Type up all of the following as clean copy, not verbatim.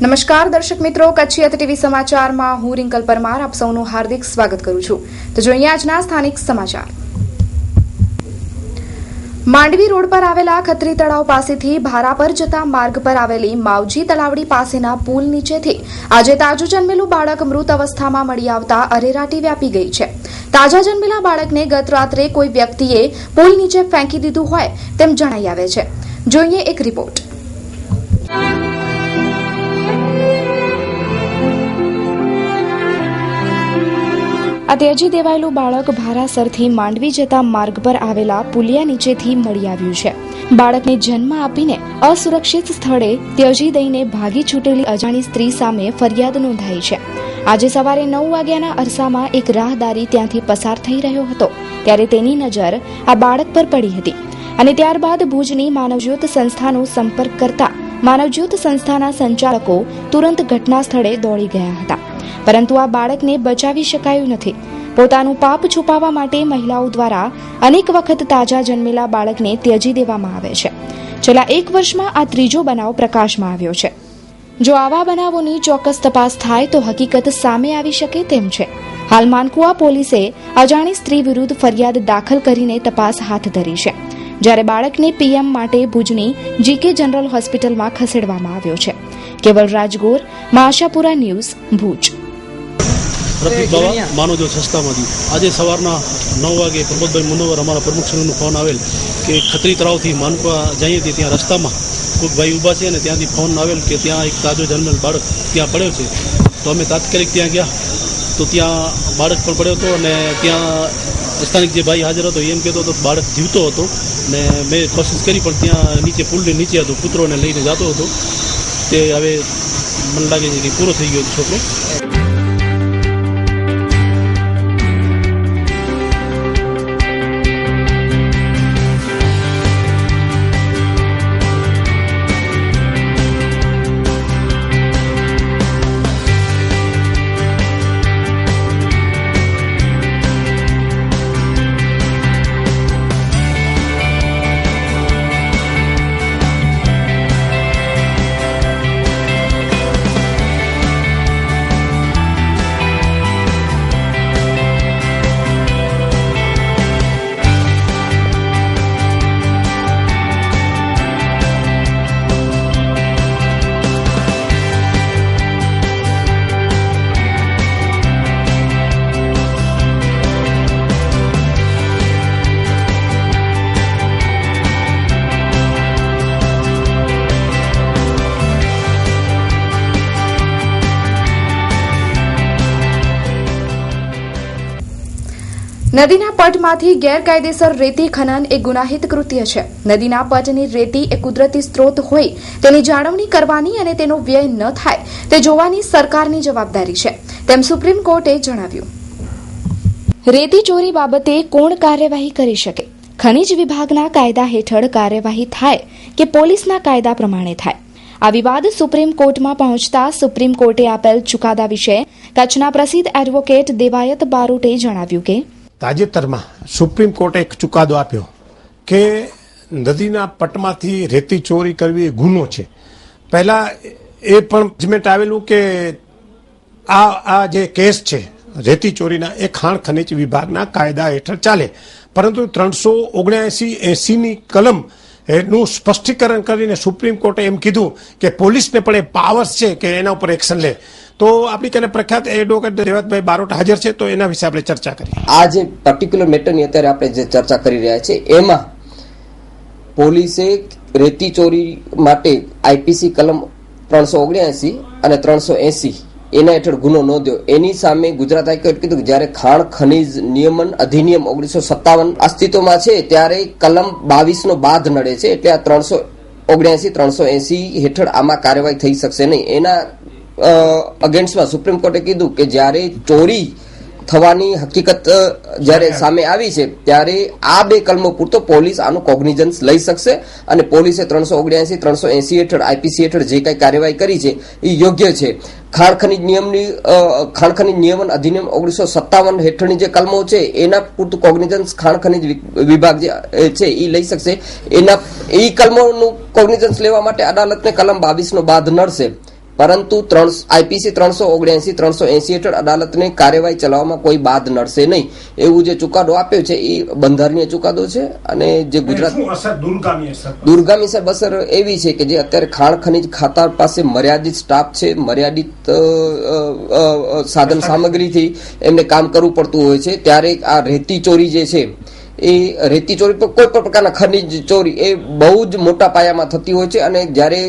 નમસ્કાર દર્શક મિત્રો, કચ્છી ટીવી સમાચારમાં હું રિંકલ પરમાર આપ સૌનું હાર્દિક સ્વાગત કરું છું. તો જોઈએ આજના સ્થાનિક સમાચાર. માંડવી રોડ પર આવેલા ખત્રી તળાવ પાસેથી ભારા પર જતા માર્ગ પર આવેલી માવજી તલાવડી પાસેના પુલ નીચેથી આજે તાજું જન્મેલું બાળક મૃત અવસ્થામાં મળી આવતા અરેરાટી વ્યાપી ગઈ છે. તાજા જન્મેલા બાળકને ગત રાત્રે કોઈ વ્યક્તિએ પુલ નીચે ફેંકી દીધું હોય તેમ જણાઈ આવે છે. જોઈએ એક રિપોર્ટ. આ ત્યજી દેવાયેલું બાળક ભારાસરથી માંડવી જતા માર્ગ પર આવેલા પુલિયા નીચેથી મળી આવ્યું છે. બાળકને જન્મ આપીને અસુરક્ષિત સ્થળે ત્યજી દઈને ભાગી છૂટેલી અજાણી સ્ત્રી સામે ફરિયાદ નોંધાઈ છે. આજે સવારે 9 વાગ્યાના અરસામાં એક રાહદારી ત્યાંથી પસાર થઈ રહ્યો હતો ત્યારે તેની નજર આ બાળક પર પડી હતી અને ત્યારબાદ ભુજની માનવજ્યોત સંસ્થાનો સંપર્ક કરતા માનવજ્યોત સંસ્થાના સંચાલકો તુરંત ઘટના સ્થળે દોડી ગયા હતા, પરંતુ આ બાળકને બચાવી શકાયું નથી. પોતાનું પાપ છુપાવવા માટે મહિલાઓ દ્વારા અનેક વખત તાજા જન્મેલા બાળકને ત્યજી દેવામાં આવે છે. છેલ્લા 1 વર્ષમાં આ ત્રીજો બનાવ પ્રકાશમાં આવ્યો છે. જો આવા બનાવોની ચોક્કસ તપાસ થાય તો હકીકત સામે આવી શકે તેમ છે. હાલ માનકુવા પોલીસે અજાણી સ્ત્રી વિરુદ્ધ ફરિયાદ દાખલ કરીને તપાસ હાથ ધરી છે, જ્યારે બાળકને પીએમ માટે ભુજની જીકે જનરલ હોસ્પિટલમાં ખસેડવામાં આવ્યો છે. કેવલ રાજગોર, આશાપુરા ન્યૂઝ, ભુજ. પ્રતિક બાવા માનવજ્યોત સંસ્થામાંથી આજે સવારના 9 વાગે પ્રમોદભાઈ મુનોવર અમારા પ્રમુખ શ્રીનો ફોન આવેલ કે ખત્રી તળાવથી માનપા જઈએ છીએ ત્યાં રસ્તામાં કોઈક ભાઈ ઊભા છે અને ત્યાંથી ફોન આવેલ કે ત્યાં એક તાજો જન્મેલ બાળક ત્યાં પડ્યો છે. તો અમે તાત્કાલિક ત્યાં ગયા તો ત્યાં બાળક પણ પડ્યો હતો અને ત્યાં સ્થાનિક જે ભાઈ હાજર હતો એમ કહેતો હતો બાળક જીવતો હતો ને મેં કોશિશ કરી પણ ત્યાં નીચે પુલની નીચે હતો, પુત્રોને લઈને જતો હતો. તે હવે મને લાગે છે કે પૂરો થઈ ગયો છોકરો. નદીના પટમાંથી ગેરકાયદેસર રેતી ખનન એ ગુનાહિત કૃત્ય છે. નદીના પટની રેતી એ કુદરતી સ્ત્રોત હોય તેની જાળવણી કરવાની અને તેનો વ્યય ન થાય તે જોવાની સરકારની જવાબદારી છે, તેમ સુપ્રીમ કોર્ટે જણાવ્યું. રેતી ચોરી બાબતે કોણ કાર્યવાહી કરી શકે? ખનીજ વિભાગના કાયદા હેઠળ કાર્યવાહી થાય કે પોલીસના કાયદા પ્રમાણે થાય? આ વિવાદ સુપ્રીમ કોર્ટમાં પહોંચતા સુપ્રીમ કોર્ટે આપેલ ચુકાદા વિશે કચ્છના પ્રસિદ્ધ એડવોકેટ દેવાયત બારોટે જણાવ્યું કે તાજેતરમાં સુપ્રીમ કોર્ટે એક ચુકાદો આપ્યો કે નદીના પટમાંથી રેતી ચોરી કરવી એ ગુનો છે. પહેલા એ પણ જજમેન્ટ આવેલું કે આ જે કેસ છે રેતી ચોરીના એ ખાણ ખનીજ વિભાગના કાયદા હેઠળ ચાલે, પરંતુ 379-80ની કલમ એનું સ્પષ્ટીકરણ કરીને સુપ્રીમ કોર્ટે એમ કીધું કે પોલીસને પણ એ પાવર્સ છે કે એના ઉપર એક્શન લે. તો આપણી કને પ્રખ્યાત એડવોકેટ દેવાતભાઈ બારોટ હાજર છે, તો એના વિશે આપણે ચર્ચા કરીએ. આ જે પર્ટિક્યુલર મેટરની અત્યારે આપણે જે ચર્ચા કરી રહ્યા છે એમાં પોલીસે રેતી ચોરી માટે આઈપીસી કલમ 379 અને 380 એના હેઠળ ગુનો નોંધ્યો. એની સામે ગુજરાત હાઈકોર્ટ કીધું કે જ્યારે ખાણ ખનીજ નિયમન અધિનિયમ 1957 અસ્તિત્વમાં છે ત્યારે કલમ 22 નો બાદ નડે છે, એટલે આ 379-380 હેઠળ આમાં કાર્યવાહી થઈ શકશે નહીં. એના અગેન્સ્ટમાં સુપ્રીમ કોર્ટે કીધું કે જ્યારે ચોરી થવાની હકીકત જ્યારે સામે આવી છે ત્યારે આ 2 કલમો પૂરતો પોલીસ આનું કોગ્નિઝન્સ લઈ શકશે અને પોલીસે 379-380 હેઠળ આઈપીસી હેઠળ જે કઈ કાર્યવાહી કરી છે એ યોગ્ય છે. ખાણ ખનીજ નિયમન અધિનિયમ 1957 હેઠળની જે કલમો છે એના પૂરતું કોગ્નિઝન્સ ખાણ ખનીજ વિભાગ જે છે એ લઈ શકશે. એ કલમોનું કોગ્નિઝન્સ લેવા માટે અદાલતને કલમ 22 નો બાદ નડશે. પરંતુ આઈપીસી 379, 380 હેઠળ અદાલતને કાર્યવાહી ચલાવવામાં કોઈ બાદ નડશે નહીં એવું જે ચુકાદો આપ્યો છે એ બંધારણીય ચુકાદો છે. અને જે ગુજરાત દૂરગામી અસર એવી છે કે જે અત્યારે ખાણ ખનીજ ખાતા પાસે મર્યાદિત સ્ટાફ છે, મર્યાદિત સાધન સામગ્રીથી એમને કામ કરવું પડતું હોય છે, ત્યારે આ રેતી ચોરી જે છે એ રેતી ચોરી પર કોઈ પણ પ્રકારના ખનીજ ચોરી એ બહુ જ મોટા પાયામાં થતી હોય છે. અને જ્યારે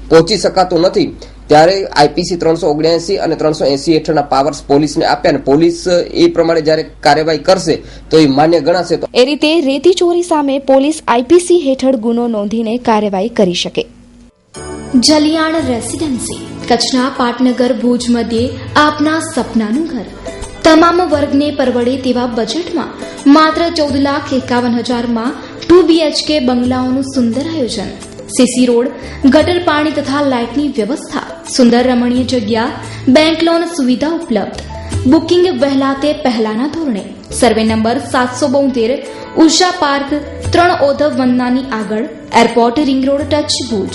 પહોંચી શકાતું નથી ત્યારે આઈપીસી 379 અને 380 હેઠળના પાવર્સ પોલીસને આપ્યા અને પોલીસ એ પ્રમાણે જ્યારે કાર્યવાહી કરશે તો એ માન્ય ગણાશે. એ રીતે રેતી ચોરી સામે પોલીસ આઈપીસી હેઠળ ગુનો નોંધીને કાર્યવાહી કરી શકે. જલિયાણ રેસીડેન્સી કચ્છના પાટનગર ભુજ મધ્યે આપના સપનાનું ઘર તમામ વર્ગને પરવડે તેવા બજેટમાં માત્ર 14,51,000માં 2 BHK બંગલાઓનું સુંદર આયોજન, સીસી રોડ, ગટર પાણી તથા લાઇટની વ્યવસ્થા, સુંદર રમણીય જગ્યા, બેંક લોન સુવિધા ઉપલબ્ધ. બુકિંગ વહેલા તે પહેલાના ધોરણે. સર્વે નંબર 772 ઉષા પાર્ક 3 ઓધવ વંદનાની આગળ, airport ring road touch Bhuj.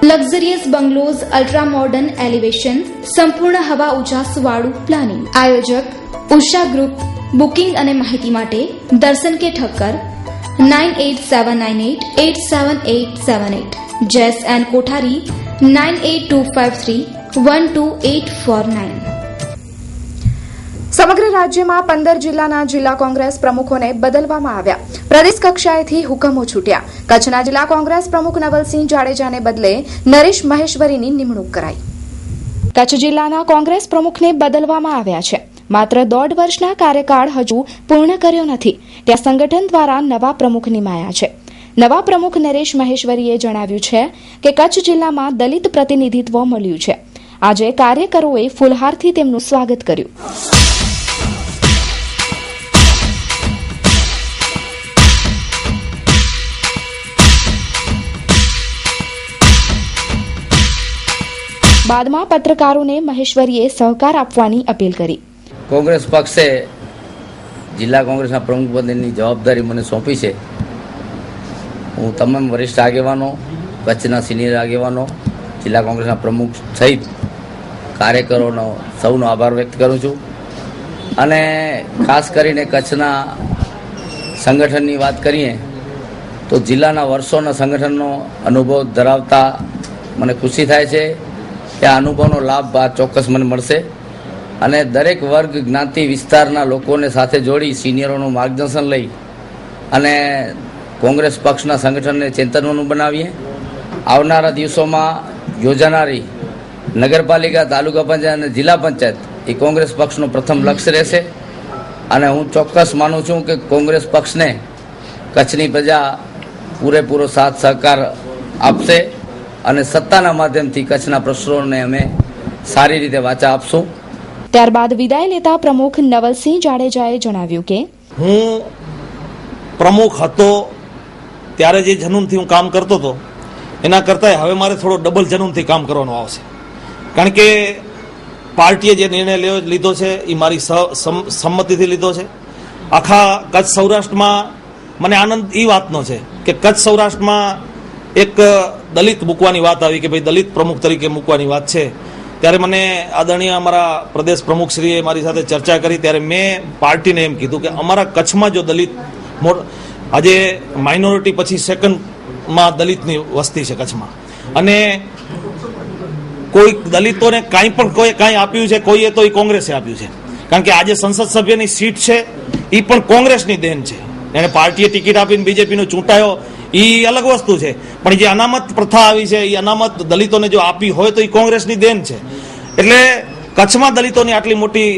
Luxurious bungalows, ultra modern elevation, સંપૂર્ણ હવા ઉજાસ વાળું પ્લાનિંગ. આયોજક ઉષા ગ્રુપ. બુકિંગ અને માહિતી માટે દર્શન કે ઠક્કર 9878878878, જેસ એન્ડ કોઠારી 9825312849. સમગ્ર રાજ્યમાં 15 જિલ્લાના જિલ્લા કોંગ્રેસ પ્રમુખોને બદલવામાં આવ્યા. પ્રદેશ કક્ષાએથી હુકમો છૂટ્યા. કચ્છના જિલ્લા કોંગ્રેસ પ્રમુખ નવલસિંહ જાડેજાને બદલે નરેશ મહેશ્વરીની નિમણૂક કરાઈ. કચ્છ જિલ્લાના કોંગ્રેસ પ્રમુખને બદલવામાં આવ્યા છે. માત્ર 1.5 વર્ષના કાર્યકાળ હજુ પૂર્ણ કર્યો નથી ત્યાં સંગઠન દ્વારા નવા પ્રમુખ નિમાયા છે. નવા પ્રમુખ નરેશ મહેશ્વરીએ જણાવ્યું છે કે કચ્છ જિલ્લામાં દલિત પ્રતિનિધિત્વ મળ્યું છે. આજે કાર્યકરોએ ફૂલહારથી તેમનું સ્વાગત કર્યું. બાદમાં પત્રકારોને મહેશ્વરીએ સહકાર આપવાની અપીલ કરી. કોંગ્રેસ પક્ષે જિલ્લા કોંગ્રેસના પ્રમુખ પદની જવાબદારી મને સોંપી છે. હું તમામ વરિષ્ઠ આગેવાનો, કચ્છના સિનિયર આગેવાનો, જિલ્લા કોંગ્રેસના પ્રમુખ સહિત કાર્યકરોનો સૌનો આભાર વ્યક્ત કરું છું. અને ખાસ કરીને કચ્છના સંગઠનની વાત કરીએ તો જિલ્લાના વર્ષોના સંગઠનનો અનુભવ ધરાવતા મને ખુશી થાય છે કે આ અનુભવનો લાભ આ ચોક્કસ મને મળશે. અને દરેક વર્ગ, જ્ઞાતિ, વિસ્તારના લોકોને સાથે જોડી સિનિયરોનું માર્ગદર્શન લઈ અને કોંગ્રેસ પક્ષના સંગઠનને ચેતનવાનું બનાવીએ. આવનારા દિવસોમાં યોજાનારી નગરપાલિકા, તાલુકા પંચાયત અને જિલ્લા પંચાયત એ કોંગ્રેસ પક્ષનું પ્રથમ લક્ષ્ય રહેશે. અને હું ચોક્કસ માનું છું કે કોંગ્રેસ પક્ષને કચ્છની પ્રજા પૂરેપૂરો સાથ સહકાર આપશે અને સત્તાના માધ્યમથી કચ્છના પ્રશ્નોને અમે સારી રીતે વાચા આપશું. ત્યારબાદ વિદાય લેતા પ્રમુખ નવલસિંહ જાડેજાએ જણાવ્યું કે હું પ્રમુખ હતો ત્યારે જે જનૂનથી હું કામ કરતો હતો એના કરતાં હવે મારે થોડો ડબલ જનૂનથી કામ કરવાનું આવશે. કારણ કે પાર્ટીએ જે નિર્ણય લીધો છે એ મારી સંમતિથી લીધો છે. આખા કચ્છ સૌરાષ્ટ્રમાં મને આનંદ એ વાતનો છે કે કચ્છ સૌરાષ્ટ્રમાં એક દલિત મૂકવાની વાત આવી કે ભાઈ દલિત પ્રમુખ તરીકે મૂકવાની વાત છે. ત્યારે મને આદરણીય અમારા પ્રદેશ પ્રમુખશ્રીએ મારી સાથે ચર્ચા કરી ત્યારે મેં પાર્ટીને એમ કીધું કે અમારા કચ્છમાં જો દલિત આજે માઇનોરિટી પછી સેકન્ડમાં દલિતની વસ્તી છે કચ્છમાં, અને કોઈ દલિતોને કાંઈ પણ કાંઈ આપ્યું છે કોઈએ તો એ કોંગ્રેસે આપ્યું છે. કારણ કે આજે સંસદ સભ્યની સીટ છે એ પણ કોંગ્રેસની દેન છે. એને પાર્ટીએ ટિકિટ આપીને બીજેપીનો ચૂંટાયો એ અલગ વસ્તુ છે, પણ જે અનામત પ્રથા આવી છે એ અનામત દલિતોને જો આપી હોય તો એ કોંગ્રેસની દેન છે. એટલે કચ્છમાં દલિતોની આટલી મોટી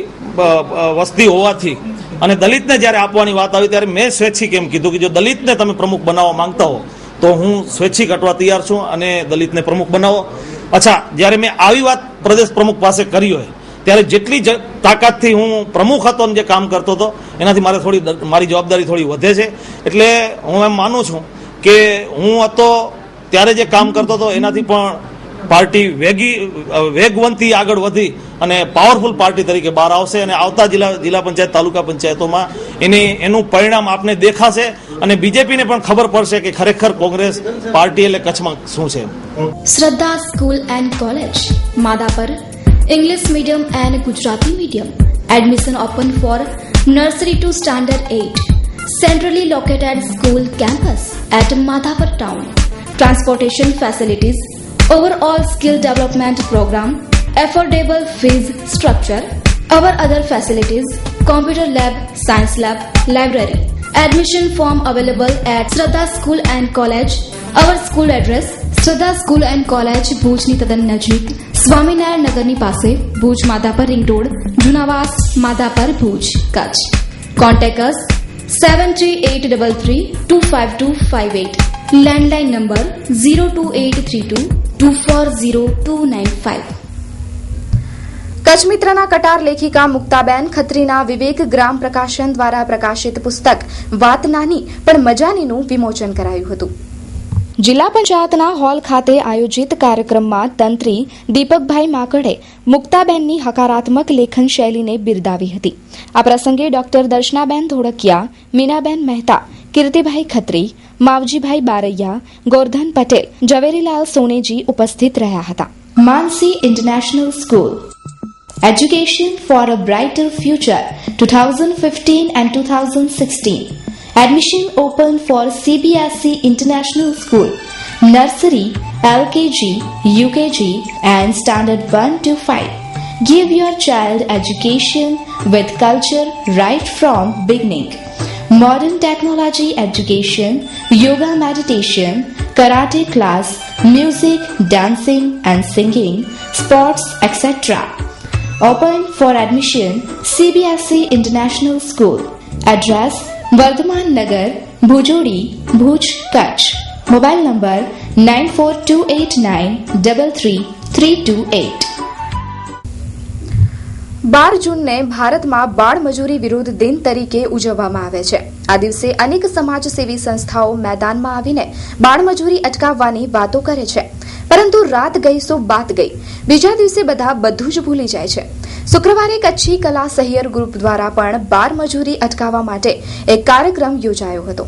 વસ્તી હોવાથી અને દલિતને જ્યારે આપવાની વાત આવી ત્યારે મેં સ્વૈચ્છિક એમ કીધું કે જો દલિતને તમે પ્રમુખ બનાવવા માંગતા હો તો હું સ્વૈચ્છિક હટવા તૈયાર છું અને દલિતને પ્રમુખ બનાવો. અચ્છા, જ્યારે મેં આવી વાત પ્રદેશ પ્રમુખ પાસે કરી હોય ત્યારે જેટલી તાકાતથી હું પ્રમુખ હતો અને જે કામ કરતો હતો એનાથી મારી જવાબદારી થોડી વધે છે. એટલે હું એમ માનું છું કે હું હતો ત્યારે જે કામ કરતો હતો એનાથી પણ પાર્ટી વેગવંતી આગળ વધી અને પાવરફુલ પાર્ટી તરીકે બહાર આવશે અને આવતા જિલ્લા પંચાયત તાલુકા પંચાયતોમાં એનું પરિણામ આપને દેખાશે અને બીજેપીને પણ ખબર પડશે કે ખરેખર કોંગ્રેસ પાર્ટી એટલે કચ્છમાં શું છે. શ્રદ્ધા school and college Madhapar English medium and Gujarati medium. Admission open for nursery to standard 8. Centrally located school campus at Madhapur town. Transportation facilities, overall skill development program, affordable fees structure. Our other facilities, computer lab, science lab, library. Admission form available at Shraddha School and College. Our school address, Shraddha School and College, ભુજની તદ્દન નજીક, સ્વામિનારાયણ નગરની પાસે, Bhuj Madhapar ring road, Junavas Madhapar Bhuj Kutch. Contact us 7383325258. Landline number 02832240295. Kutch મિત્રના કટાર લેખિકા મુક્તાબેન ખત્રીના વિવેક ગ્રામ પ્રકાશન દ્વારા પ્રકાશિત પુસ્તક વાત નાની પણ મજાનીનું વિમોચન કરાયું હતું. જિલ્લા પંચાયતના હોલ ખાતે આયોજિત કાર્યક્રમમાં તંત્રી દીપકભાઈ માકડે મુક્તાબેનની હકારાત્મક લેખન શૈલીને બિરદાવી હતી. આ પ્રસંગે ડોક્ટર દર્શનાબેન ધોળકિયા, મીનાબેન મહેતા, કીર્તિભાઈ ખત્રી, માવજીભાઈ બારૈયા, ગોરધન પટેલ, ઝવેરીલાલ સોનેજી ઉપસ્થિત રહ્યા હતા. Mansi international school Education for a Brighter Future 2015 and 2016. Admission open for CBSE International School, Nursery, LKG, UKG and Standard 1 to 5. Give your child education with culture right from beginning. Modern technology education, yoga meditation, karate class, music, dancing and singing, sports, etc. Open for admission CBSE International School. Address Vardhaman Nagar, Bhujodi, Bhuj, Kutch. Mobile number 9428933328. 12 જૂનને ભારતમાં બાળ મજૂરી વિરુદ્ધ દિન તરીકે ઉજવવામાં આવે છે. આ દિવસે અનેક સમાજસેવી સંસ્થાઓ મેદાનમાં આવીને બાળ મજૂરી અટકાવવાની વાતો કરે છે. પરંતુ રાત ગઈ સો બાત ગઈ. બીજા દિવસે બધા બધું જ ભૂલી જાય છે. શુક્રવારે કચ્છી કલા સહિયર ગ્રુપ દ્વારા પણ બાળ મજૂરી અટકાવવા માટે એક કાર્યક્રમ યોજાયો હતો.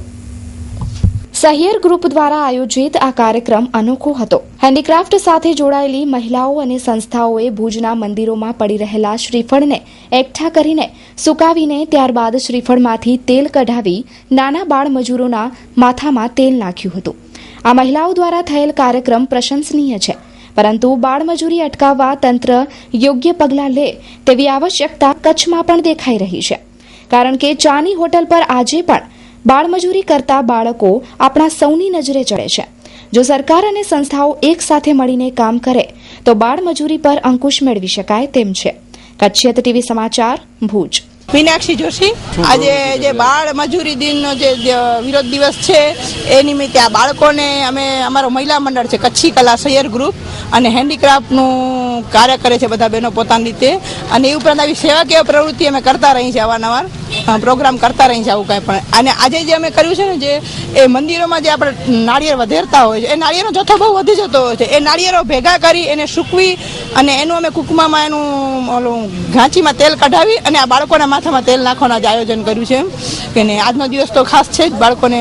સહિયર ગ્રુપ દ્વારા આયોજિત આ કાર્યક્રમ અનોખો હતો. હેન્ડીક્રાફ્ટ સાથે જોડાયેલી મહિલાઓ અને સંસ્થાઓએ ભુજના મંદિરોમાં પડી રહેલા શ્રીફળને એકઠા કરીને સુકાવીને ત્યારબાદ શ્રીફળમાંથી તેલ કઢાવી નાના બાળ મજૂરોના માથામાં તેલ નાખ્યું હતું. આ મહિલાઓ દ્વારા થયેલ કાર્યક્રમ પ્રશંસનીય છે, પરંતુ બાળમજૂરી અટકાવવા તંત્ર યોગ્ય પગલાં લે તેવી આવશ્યકતા કચ્છમાં પણ દેખાઈ રહી છે. કારણ કે ચાની હોટલ પર આજે પણ બાળમજૂરી કરતા બાળકો આપણા સૌની નજરે ચડે છે. જો સરકાર અને સંસ્થાઓ એક સાથે મળીને કામ કરે તો બાળમજૂરી પર અંકુશ મેળવી શકાય તેમ છે. કચ્છિયત ટીવી સમાચાર, ભુજ. મીનાક્ષી જોશી. આજે જે બાળ મજૂરી દિનનો જે વિરોધ દિવસ છે એ નિમિત્તે આ બાળકોને અમે અમારો મહિલા મંડળ છે કચ્છી કલા સહિયર ગ્રુપ અને હેન્ડીક્રાફ્ટનું કાર્ય કરે છે બધા બહેનો પોતાની રીતે. અને એ ઉપરાંત આવી સેવાકીય પ્રવૃત્તિ અમે કરતા રહી છે, અવારનવાર પ્રોગ્રામ કરતા રહી છે આવું કાંઈ પણ. અને આજે જે અમે કર્યું છે ને, જે એ મંદિરોમાં જે આપણે નાળિયેર વધેરતા હોય છે, એ નાળિયેરનો જથ્થો બહુ વધી જતો હોય છે. એ નાળિયેરો ભેગા કરી એને સૂકવી અને એનું અમે કુકમામાં એનું ઓલું ઘાંચીમાં તેલ કઢાવી અને આ બાળકોના માથામાં તેલ નાખવાનું આજે આયોજન કર્યું છે. કે આજનો દિવસ તો ખાસ છે જ બાળકોને